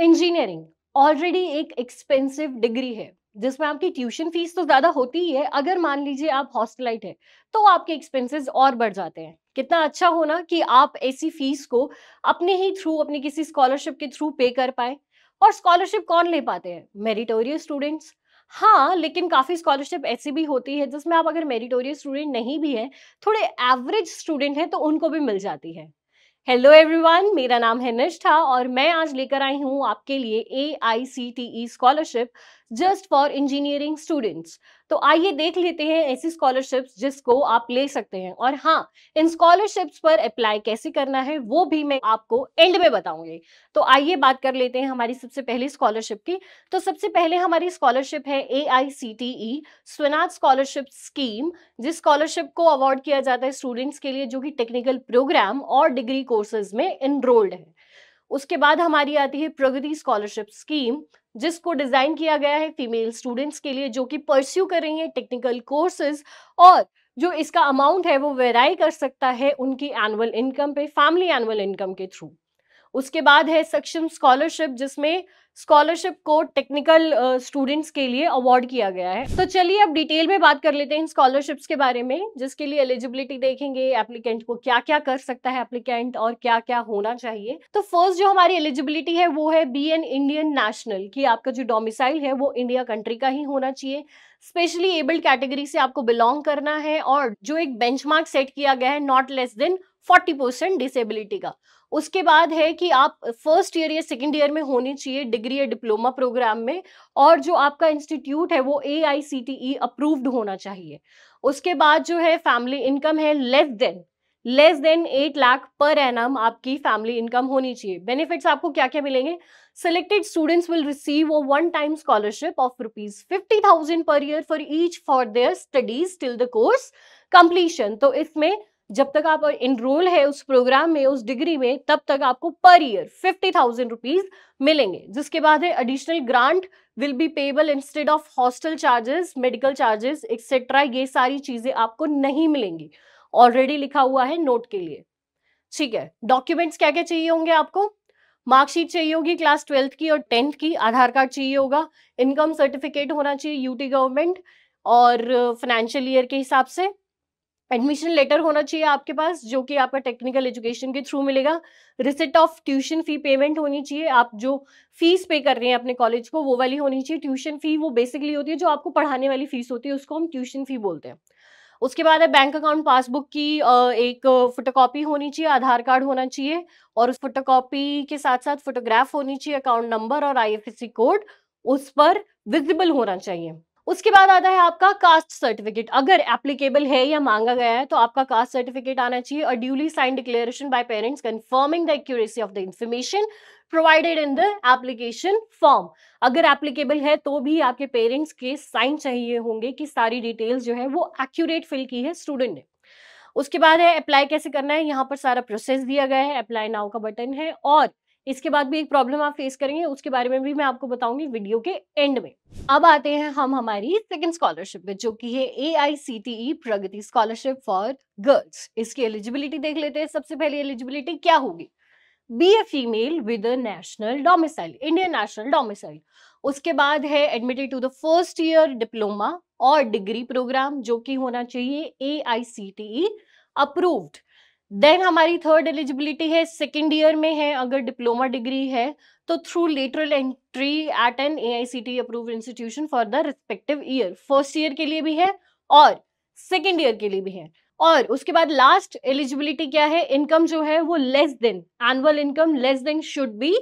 Engineering already एक expensive degree है जिसमें आपकी ट्यूशन फीस तो ज्यादा होती ही है। अगर मान लीजिए आप हॉस्टलाइट है तो आपके एक्सपेंसेस और बढ़ जाते हैं। कितना अच्छा हो ना कि आप ऐसी फीस को अपने ही थ्रू, अपनी किसी स्कॉलरशिप के थ्रू पे कर पाए। और स्कॉलरशिप कौन ले पाते हैं? Meritorious students. हाँ, लेकिन काफी स्कॉलरशिप ऐसी भी होती है जिसमें आप अगर मेरिटोरियस स्टूडेंट नहीं भी है, थोड़े एवरेज स्टूडेंट है, तो उनको भी मिल जाती है। हेलो एवरीवन, मेरा नाम है निष्ठा और मैं आज लेकर आई हूं आपके लिए AICTE scholarship just for engineering students. तो आइए देख लेते हैं ऐसी स्कॉलरशिप्स जिसको आप ले सकते हैं, और हाँ, इन स्कॉलरशिप्स पर अप्लाई कैसे करना है वो भी मैं आपको एंड में बताऊंगी। तो आइए बात कर लेते हैं हमारी सबसे पहली स्कॉलरशिप की। तो सबसे पहले हमारी स्कॉलरशिप है AICTE स्वनाथ स्कॉलरशिप स्कीम, जिस स्कॉलरशिप को अवार्ड किया जाता है स्टूडेंट्स के लिए जो कि टेक्निकल प्रोग्राम और डिग्री कोर्सेज में एनरोल्ड है। उसके बाद हमारी आती है प्रगति स्कॉलरशिप स्कीम, जिसको डिजाइन किया गया है फीमेल स्टूडेंट्स के लिए जो कि परस्यू कर रही हैं टेक्निकल कोर्सेज, और जो इसका अमाउंट है वो वेराई कर सकता है उनकी एनुअल इनकम पे, फैमिली एनुअल इनकम के थ्रू। उसके बाद है सक्षम स्कॉलरशिप, जिसमें स्कॉलरशिप को टेक्निकल स्टूडेंट्स के लिए अवार्ड किया गया है। तो चलिए अब डिटेल में बात कर लेते हैं इन स्कॉलरशिप्स के बारे में, जिसके लिए एलिजिबिलिटी देखेंगे, एप्लीकेंट को क्या क्या कर सकता है एप्लीकेंट और क्या क्या होना चाहिए। तो फर्स्ट जो हमारी एलिजिबिलिटी है वो है बी एन इंडियन नेशनल, कि आपका जो डोमिसाइल है वो इंडिया कंट्री का ही होना चाहिए। स्पेशली एबल्ड कैटेगरी से आपको बिलोंग करना है, और जो एक बेंचमार्क सेट किया गया है नॉट लेस देन 40% डिसेबिलिटी का। उसके बाद है कि आप फर्स्ट ईयर या सेकेंड ईयर में होनी चाहिए डिग्री या डिप्लोमा प्रोग्राम में, और जो आपका इंस्टीट्यूट है वो AICTE अप्रूव्ड होना चाहिए। उसके बाद जो है फैमिली इनकम है less than 8 lakh per annum आपकी फैमिली इनकम होनी चाहिए। बेनिफिट्स आपको क्या क्या मिलेंगे? Selected students will receive a one-time scholarship of ₹50,000 per year for each for their studies till the course completion। तो इसमें जब तक आप इनरोल है उस प्रोग्राम में, उस डिग्री में, तब तक आपको पर ईयर 50,000 रुपीज मिलेंगे। जिसके बाद है additional grant will be payable instead of hostel charges, medical charges etcetera. ये सारी चीजें आपको नहीं मिलेंगी, ऑलरेडी लिखा हुआ है नोट के लिए। ठीक है, डॉक्यूमेंट्स क्या क्या चाहिए होंगे आपको? मार्कशीट चाहिए होगी क्लास 12th की और 10th की, आधार कार्ड चाहिए होगा, इनकम सर्टिफिकेट होना चाहिए यूटी गवर्नमेंट और फाइनेंशियल ईयर के हिसाब से, एडमिशन लेटर होना चाहिए आपके पास जो कि आपका टेक्निकल एजुकेशन के थ्रू मिलेगा, receipt of tuition fee payment होनी चाहिए, आप जो फीस पे कर रहे हैं अपने कॉलेज को वो वाली होनी चाहिए। ट्यूशन फी वो बेसिकली होती है जो आपको पढ़ाने वाली फीस होती है, उसको हम ट्यूशन फी बोलते हैं। उसके बाद है बैंक अकाउंट पासबुक की एक फोटोकॉपी होनी चाहिए, आधार कार्ड होना चाहिए, और उस फोटोकॉपी के साथ साथ फोटोग्राफ होनी चाहिए, अकाउंट नंबर और IFSC कोड उस पर विजिबल होना चाहिए। उसके बाद आता है आपका कास्ट सर्टिफिकेट, अगर एप्लीकेबल है या मांगा गया है तो आपका कास्ट सर्टिफिकेट आना चाहिए। A duly sign declaration by parents confirming the accuracy of the information provided in the application form. अगर एप्लीकेबल है तो भी आपके पेरेंट्स के साइन चाहिए होंगे कि सारी डिटेल्स जो है वो एक्यूरेट फिल की है स्टूडेंट ने। उसके बाद है अप्लाई कैसे करना है, यहाँ पर सारा प्रोसेस दिया गया है, अप्लाई नाउ का बटन है, और इसके बाद भी एक प्रॉब्लम आप फेस करेंगे, उसके बारे में भी मैं आपको बताऊंगी वीडियो के एंड में। अब आते हैं हम हमारी सेकंड स्कॉलरशिप में जो कि है AICTE Pragati scholarship for girls. इसकी एलिजिबिलिटी देख लेते हैं। सबसे पहले एलिजिबिलिटी क्या होगी? Be a female with a national domicile, Indian national domicile. उसके बाद है admitted to the first year diploma और डिग्री प्रोग्राम जो कि होना चाहिए AICTE अप्रूव्ड। देन हमारी थर्ड एलिजिबिलिटी है सेकेंड ईयर में है, अगर डिप्लोमा डिग्री है तो through lateral entry at an AICTE approved institution for the respective year. First year के लिए भी है और सेकेंड ईयर के लिए भी है। और उसके बाद लास्ट एलिजिबिलिटी क्या है? इनकम जो है वो less than, annual income less than should be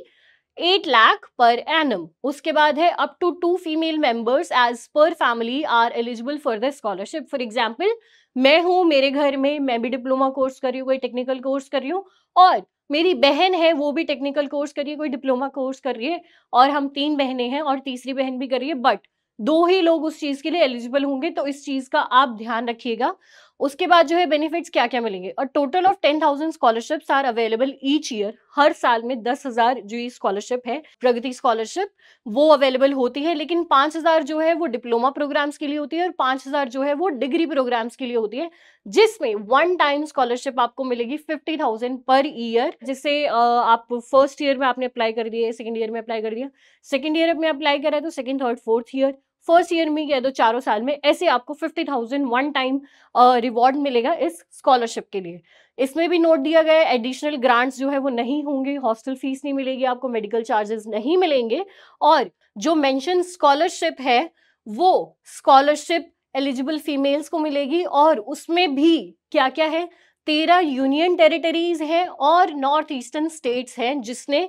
8 lakh per annum. उसके बाद है up to 2 female members as per family are eligible for the scholarship. For example, मैं हूँ, मेरे घर में मैं भी डिप्लोमा कोर्स कर रही हूँ, कोई टेक्निकल कोर्स कर रही हूँ, और मेरी बहन है वो भी टेक्निकल कोर्स कर रही है, कोई डिप्लोमा कोर्स कर रही है, और हम 3 बहनें हैं और तीसरी बहन भी कर रही है, बट 2 ही लोग उस चीज के लिए एलिजिबल होंगे। तो इस चीज का आप ध्यान रखिएगा। उसके बाद जो है बेनिफिट्स क्या-क्या मिलेंगे। A total of 10,000 scholarships are available each year. हर साल में 10,000 जो ये स्कॉलरशिप है, प्रगति स्कॉलरशिप, वो अवेलेबल होती है, लेकिन 5,000 जो है वो डिप्लोमा प्रोग्राम्स के लिए होती है और 5,000 जो है वो डिग्री प्रोग्राम्स के लिए होती है, जिसमें वन टाइम स्कॉलरशिप आपको मिलेगी 50,000 पर ईयर। जिसे आप फर्स्ट ईयर में आपने अप्लाई कर दिया, सेकंड ईयर में अप्लाई कर दिया, सेकंड ईयर में अप्लाई करा तो second, third, fourth year, first year में कह दो चारों साल में, ऐसे आपको 50,000 वन टाइम रिवॉर्ड मिलेगा इस स्कॉलरशिप के लिए। इसमें भी नोट दिया गया है एडिशनल ग्रांट्स जो है वो नहीं होंगे, हॉस्टल फीस नहीं मिलेगी आपको, मेडिकल चार्जेस नहीं मिलेंगे, और जो मेंशन स्कॉलरशिप है वो स्कॉलरशिप एलिजिबल फीमेल्स को मिलेगी, और उसमें भी क्या क्या है, 13 यूनियन टेरिटरीज है और नॉर्थ ईस्टर्न स्टेट्स हैं जिसने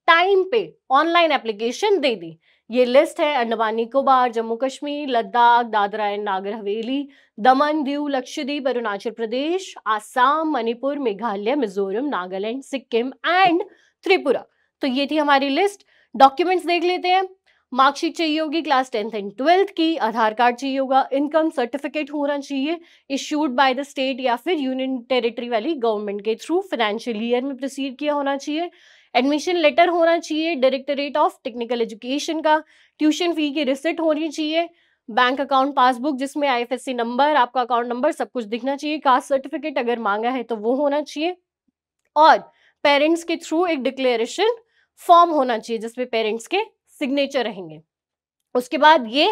टाइम पे ऑनलाइन एप्लीकेशन दे दी। ये लिस्ट है अंडमान निकोबार, जम्मू कश्मीर, लद्दाख, दादरा एंड नागर हवेली, दमन दीव, लक्षद्वीप, अरुणाचल प्रदेश, आसाम, मणिपुर, मेघालय, मिजोरम, नागालैंड, सिक्किम एंड त्रिपुरा। तो ये थी हमारी लिस्ट। डॉक्यूमेंट्स देख लेते हैं। मार्कशीट चाहिए होगी क्लास 10th एंड 12th की, आधार कार्ड चाहिए होगा, इनकम सर्टिफिकेट होना चाहिए इश्यूड बाय द स्टेट या फिर यूनियन टेरिटरी वाली गवर्नमेंट के थ्रू, फाइनेंशियल ईयर में प्रोसीड किया होना चाहिए, एडमिशन लेटर होना चाहिए डायरेक्टरेट ऑफ टेक्निकल एजुकेशन का, ट्यूशन फी की रिसिप्ट होनी चाहिए, बैंक अकाउंट पासबुक जिसमें आईएफएससी नंबर, आपका अकाउंट नंबर सब कुछ दिखना चाहिए, कास्ट सर्टिफिकेट अगर मांगा है तो वो होना चाहिए, और पेरेंट्स के थ्रू एक डिक्लेरेशन फॉर्म होना चाहिए जिसमें पेरेंट्स के सिग्नेचर रहेंगे। उसके बाद ये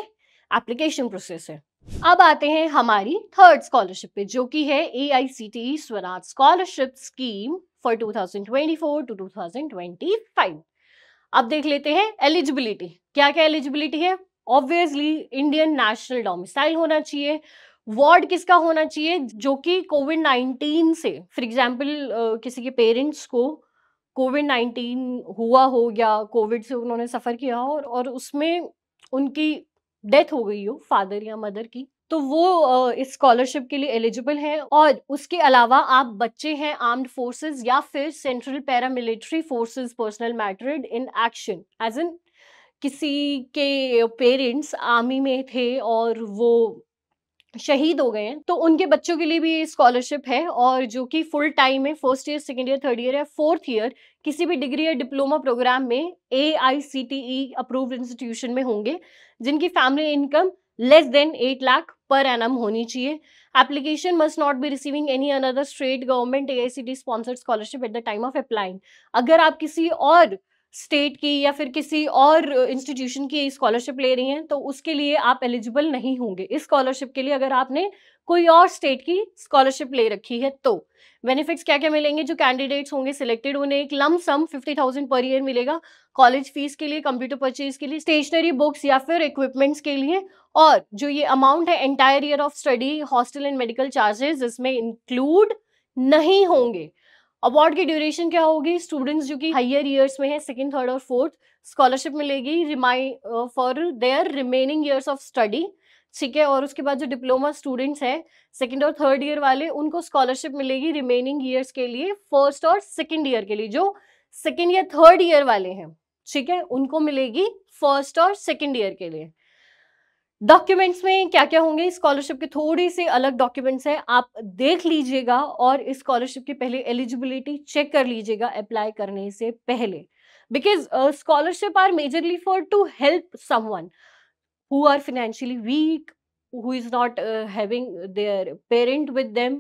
एप्लीकेशन प्रोसेस है। अब आते हैं हमारी थर्ड स्कॉलरशिप पे, जो कि है AICTE Swaraj scholarship scheme for 2024 to 2025। अब देख लेते हैं एलिजिबिलिटी। क्या क्या एलिजिबिलिटी है? ऑब्वियसली इंडियन नेशनल डोमिसाइल होना चाहिए, वार्ड किसका होना चाहिए जो कि कोविड-19 से, फॉर एग्जाम्पल किसी के पेरेंट्स को कोविड-19 हुआ हो या कोविड से उन्होंने सफर किया हो और उसमें उनकी डेथ हो गई हो, फादर या मदर की, तो वो इस स्कॉलरशिप के लिए एलिजिबल हैं। और उसके अलावा आप बच्चे हैं आर्म्ड फोर्सेस या फिर central paramilitary forces personnel martyred in action, as in किसी के पेरेंट्स आर्मी में थे और वो शहीद हो गए हैं, तो उनके बच्चों के लिए भी ये स्कॉलरशिप है, और जो कि फुल टाइम है, first year, second year, third year या फोर्थ ईयर किसी भी डिग्री या डिप्लोमा प्रोग्राम में AICTE अप्रूव्ड इंस्टीट्यूशन में होंगे, जिनकी family income less then 8 lakh per annum होनी चाहिए। Application must not be receiving any another state government AICTE sponsored scholarship at the time of applying. अगर आप किसी और स्टेट की या फिर किसी और इंस्टीट्यूशन की स्कॉलरशिप ले रही हैं तो उसके लिए आप एलिजिबल नहीं होंगे इस स्कॉलरशिप के लिए, अगर आपने कोई और स्टेट की स्कॉलरशिप ले रखी है तो। बेनिफिट्स क्या क्या मिलेंगे? जो कैंडिडेट्स होंगे सिलेक्टेड, उन्हें एक लम सम 50,000 पर ईयर मिलेगा कॉलेज फीस के लिए, कंप्यूटर परचेज के लिए, स्टेशनरी बुक्स या फिर इक्विपमेंट्स के लिए, और जो ये अमाउंट है entire year of study, hostel and medical charges इसमें इंक्लूड नहीं होंगे। अवार्ड की ड्यूरेशन क्या होगी? स्टूडेंट्स जो कि हायर ईयर्स में है, सेकंड, थर्ड और फोर्थ, स्कॉलरशिप मिलेगी for their remaining years of study, ठीक है। और उसके बाद जो डिप्लोमा स्टूडेंट्स हैं सेकंड और थर्ड ईयर वाले, उनको स्कॉलरशिप मिलेगी रिमेनिंग ईयर्स के लिए, फर्स्ट और सेकंड ईयर के लिए। जो सेकंड या थर्ड ईयर वाले हैं, ठीक है, उनको मिलेगी फर्स्ट और सेकंड ईयर के लिए। डॉक्यूमेंट्स में क्या क्या होंगे? स्कॉलरशिप के थोड़े से अलग डॉक्यूमेंट्स हैं, आप देख लीजिएगा और इस स्कॉलरशिप की पहले एलिजिबिलिटी चेक कर लीजिएगा अप्लाई करने से पहले, because scholarship are majorly for to help someone who are financially weak, who is not having their parent with them।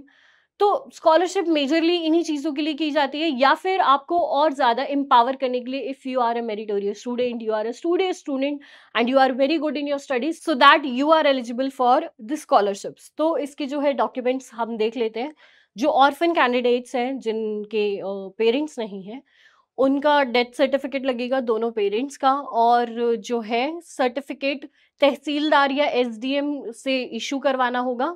तो स्कॉलरशिप मेजरली इन्हीं चीजों के लिए की जाती है, या फिर आपको और ज्यादा एम्पावर करने के लिए, if you are a meritorious student, you are a studious student and you are very good in your studies, so that you are eligible for the scholarships. तो इसके जो है डॉक्यूमेंट्स हम देख लेते हैं। जो ऑर्फन कैंडिडेट्स हैं जिनके पेरेंट्स नहीं है, उनका डेथ सर्टिफिकेट लगेगा दोनों पेरेंट्स का, और जो है सर्टिफिकेट तहसीलदार या SDM से इशू करवाना होगा,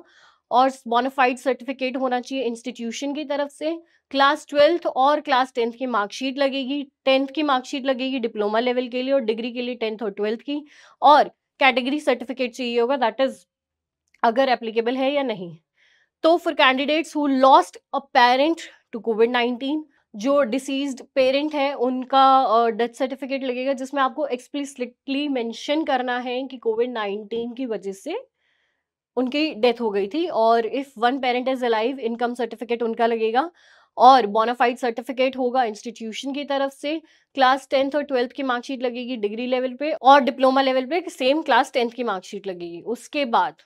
और बोनाफाइड सर्टिफिकेट होना चाहिए इंस्टीट्यूशन की तरफ से। क्लास 12th और क्लास 10th की मार्कशीट लगेगी, 10th की मार्कशीट लगेगी डिप्लोमा लेवल के लिए, और डिग्री के लिए 10th और 12th की, और कैटेगरी सर्टिफिकेट चाहिए होगा, दैट इज अगर एप्लीकेबल है या नहीं। तो for candidates who lost a parent to कोविड-19, जो डिसीज्ड पेरेंट है उनका डेथ सर्टिफिकेट लगेगा, जिसमें आपको एक्सप्लिसिटली मेंशन करना है कि कोविड-19 की वजह से उनकी डेथ हो गई थी, और if one parent is alive, income certificate उनका लगेगा, और बोनाफाइड सर्टिफिकेट होगा इंस्टीट्यूशन की तरफ से। क्लास 10th और 12th की मार्कशीट लगेगी डिग्री लेवल पे, और डिप्लोमा लेवल पे सेम क्लास 10th की मार्कशीट लगेगी। उसके बाद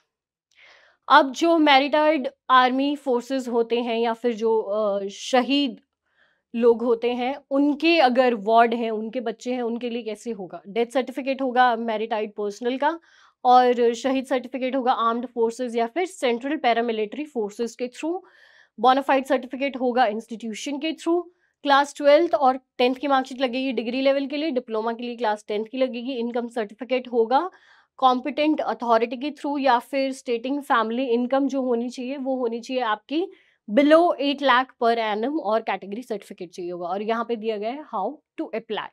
अब जो मैरिटाइड आर्मी फोर्सेस होते हैं या फिर जो शहीद लोग होते हैं, उनके अगर वार्ड हैं, उनके बच्चे हैं, उनके लिए कैसे होगा? डेथ सर्टिफिकेट होगा मैरिटाइड पर्सनल का, और शहीद सर्टिफिकेट होगा आर्म्ड फोर्सेस या फिर सेंट्रल पैरामिलिट्री फोर्सेस के थ्रू। बोनाफाइड सर्टिफिकेट होगा इंस्टीट्यूशन के थ्रू। क्लास 12th और 10th की मार्कशीट लगेगी डिग्री लेवल के लिए, डिप्लोमा के लिए क्लास 10th की लगेगी। इनकम सर्टिफिकेट होगा कॉम्पिटेंट अथॉरिटी के थ्रू, या फिर स्टेटिंग फैमिली इनकम जो होनी चाहिए वो होनी चाहिए आपकी बिलो 8 लाख पर एनम, और कैटेगरी सर्टिफिकेट चाहिए होगा। और यहाँ पे दिया गया है हाउ टू अप्लाई।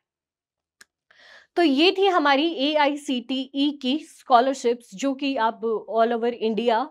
तो ये थी हमारी AICTE की स्कॉलरशिप्स, जो कि आप ऑल ओवर इंडिया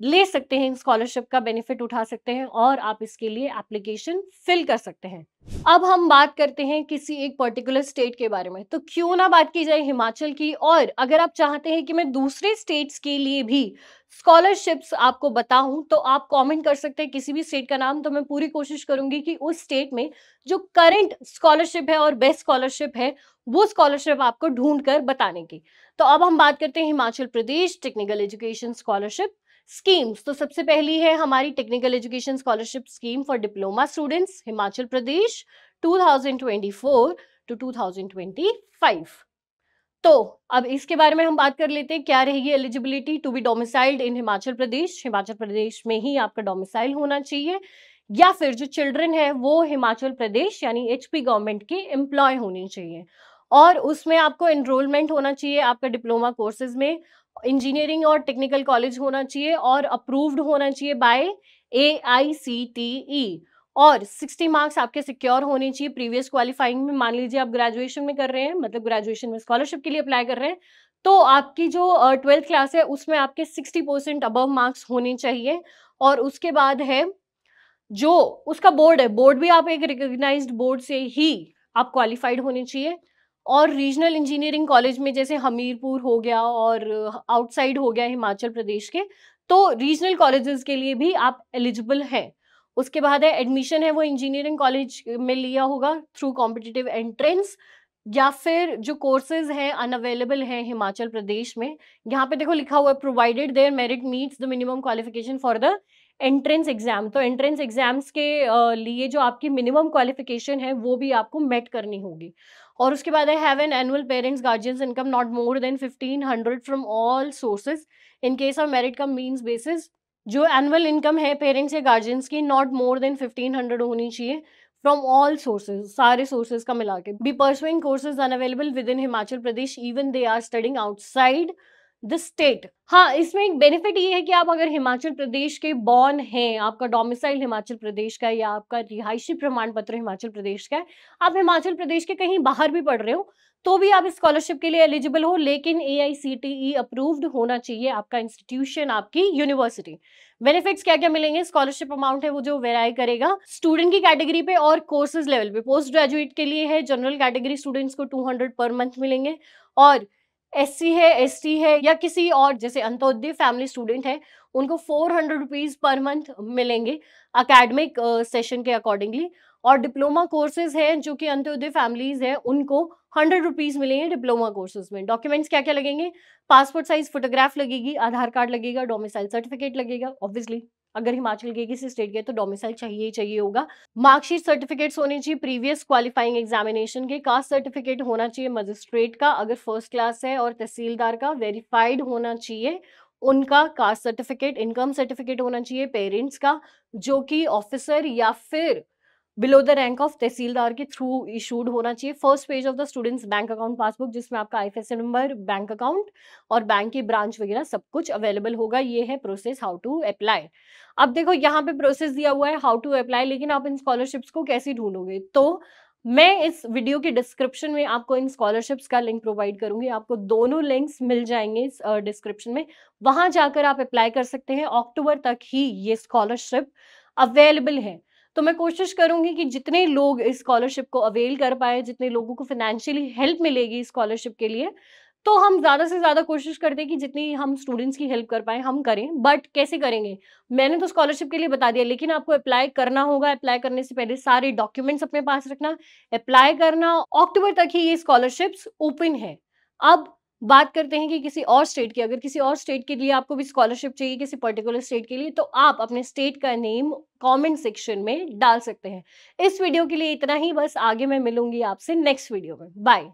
ले सकते हैं, इन स्कॉलरशिप का बेनिफिट उठा सकते हैं, और आप इसके लिए एप्लीकेशन फिल कर सकते हैं। अब हम बात करते हैं किसी एक पर्टिकुलर स्टेट के बारे में, तो क्यों ना बात की जाए हिमाचल की। और अगर आप चाहते हैं कि मैं दूसरे स्टेट्स के लिए भी स्कॉलरशिप्स आपको बताऊं, तो आप कमेंट कर सकते हैं किसी भी स्टेट का नाम, तो मैं पूरी कोशिश करूंगी कि उस स्टेट में जो करंट स्कॉलरशिप है और बेस्ट स्कॉलरशिप है, वो स्कॉलरशिप आपको ढूंढ कर बताने की। तो अब हम बात करते हैं Himachal Pradesh technical education scholarship schemes. तो सबसे पहली है हमारी technical education scholarship scheme for diploma students Himachal Pradesh 2024 to 2025। तो अब इसके बारे में हम बात कर लेते हैं, क्या रहेगी एलिजिबिलिटी टू बी डोमिसाइल्ड इन हिमाचल प्रदेश में ही आपका डोमिसाइल होना चाहिए, या फिर जो चिल्ड्रन है वो हिमाचल प्रदेश यानी HP गवर्नमेंट के एम्प्लॉय होनी चाहिए, और उसमें आपको एनरोलमेंट होना चाहिए आपका डिप्लोमा कोर्सेज में, इंजीनियरिंग और टेक्निकल कॉलेज होना चाहिए, और अप्रूव्ड होना चाहिए बाय AICTE, और 60 मार्क्स आपके सिक्योर होने चाहिए प्रीवियस क्वालिफाइंग में। मान लीजिए आप ग्रेजुएशन में कर रहे हैं, मतलब ग्रेजुएशन में स्कॉलरशिप के लिए अप्लाई कर रहे हैं, तो आपकी जो 12th क्लास है उसमें आपके 60% अबव मार्क्स होने चाहिए। और उसके बाद है जो उसका बोर्ड है, बोर्ड भी आप एक रिकॉग्नाइज्ड बोर्ड से ही आप क्वालिफाइड होने चाहिए। और रीजनल इंजीनियरिंग कॉलेज में जैसे हमीरपुर हो गया और आउटसाइड हो गया हिमाचल प्रदेश के, तो रीजनल कॉलेजेस के लिए भी आप एलिजिबल हैं। उसके बाद है एडमिशन है वो इंजीनियरिंग कॉलेज में लिया होगा थ्रू कॉम्पिटिटिव एंट्रेंस, या फिर जो कोर्सेज हैं अनअवेलेबल हैं हिमाचल प्रदेश में, यहाँ पे देखो लिखा हुआ है provided their merit meets the minimum qualification for the entrance exam. तो एंट्रेंस एग्जाम्स के लिए जो आपकी मिनिमम क्वालिफिकेशन है वो भी आपको मेट करनी होगी। और उसके बाद है have an annual parents guardians income not more than 1500 from all sources in case of merit cum means basis. जो एनुअल इनकम है पेरेंट्स या गार्जियंस की नॉट मोर देन 1500 होनी चाहिए फ्रॉम ऑल सोर्सेज, सारे सोर्सेज का मिला के। Be pursuing courses unavailable within Himachal Pradesh even they are studying outside the state. हाँ, इसमें एक बेनिफिट ये है कि आप अगर हिमाचल प्रदेश के बॉर्न हैं, आपका डोमिसाइल हिमाचल प्रदेश का है, या आपका रिहायशी प्रमाण पत्र हिमाचल प्रदेश का है, आप हिमाचल प्रदेश के कहीं बाहर भी पढ़ रहे हो, तो भी आप स्कॉलरशिप के लिए एलिजिबल हो, लेकिन AICTE अप्रूव्ड होना चाहिए आपका इंस्टीट्यूशन, आपकी यूनिवर्सिटी। बेनिफिट्स क्या क्या मिलेंगे? स्कॉलरशिप अमाउंट है वो जो वेराई करेगा स्टूडेंट की कैटेगरी पे और कोर्सेज लेवल पे। पोस्ट ग्रेजुएट के लिए है जनरल कैटेगरी स्टूडेंट्स को 200 पर मंथ मिलेंगे, और SC है, ST है, या किसी और जैसे अंत्योदय फैमिली स्टूडेंट है, उनको 400 रुपीज पर मंथ मिलेंगे अकेडमिक सेशन के अकॉर्डिंगली। और डिप्लोमा कोर्सेज हैं जो कि अंत्योदय फैमिलीज है, उनको 100 रुपीज मिलेंगे डिप्लोमा कोर्सेज में। डॉक्यूमेंट्स क्या क्या लगेंगे? पासपोर्ट साइज फोटोग्राफ लगेगी, आधार कार्ड लगेगा, डोमिसाइल सर्टिफिकेट लगेगा, ऑब्वियसली अगर हिमाचल के किसी स्टेट के तो डोमिसाइल चाहिए ही चाहिए होगा। मार्कशीट सर्टिफिकेट्स होने चाहिए प्रीवियस क्वालिफाइंग एग्जामिनेशन के। कास्ट सर्टिफिकेट होना चाहिए मजिस्ट्रेट का अगर फर्स्ट क्लास है, और तहसीलदार का वेरीफाइड होना चाहिए उनका कास्ट सर्टिफिकेट। इनकम सर्टिफिकेट होना चाहिए पेरेंट्स का जो कि ऑफिसर या फिर बिलो द रैंक ऑफ तहसीलदार के थ्रू इशूड होना चाहिए। First page of the students bank account passbook जिसमें आपका IFSC नंबर, बैंक अकाउंट और बैंक की ब्रांच वगैरह सब कुछ अवेलेबल होगा। ये है प्रोसेस हाउ टू अप्लाई। अब देखो यहाँ पे प्रोसेस दिया हुआ है हाउ टू अप्लाई, लेकिन आप इन स्कॉलरशिप्स को कैसे ढूंढोगे? तो मैं इस वीडियो के डिस्क्रिप्शन में आपको इन स्कॉलरशिप्स का लिंक प्रोवाइड करूंगी, आपको दोनों लिंक्स मिल जाएंगे इस डिस्क्रिप्शन में, वहां जाकर आप अप्लाई कर सकते हैं। अक्टूबर तक ही ये स्कॉलरशिप अवेलेबल है, तो मैं कोशिश करूंगी कि जितने लोग इस स्कॉलरशिप को अवेल कर पाए, जितने लोगों को फाइनेंशियली हेल्प मिलेगी स्कॉलरशिप के लिए, तो हम ज़्यादा से ज़्यादा कोशिश करते हैं कि जितनी हम स्टूडेंट्स की हेल्प कर पाएँ हम करें, बट कैसे करेंगे? मैंने तो स्कॉलरशिप के लिए बता दिया, लेकिन आपको अप्लाई करना होगा। अप्लाई करने से पहले सारे डॉक्यूमेंट्स अपने पास रखना, अप्लाई करना। अक्टूबर तक ही ये स्कॉलरशिप्स ओपन है। अब बात करते हैं कि किसी और स्टेट की, अगर किसी और स्टेट के लिए आपको भी स्कॉलरशिप चाहिए किसी पर्टिकुलर स्टेट के लिए, तो आप अपने स्टेट का नेम कमेंट सेक्शन में डाल सकते हैं। इस वीडियो के लिए इतना ही बस, आगे मैं मिलूँगी आपसे नेक्स्ट वीडियो में। बाय।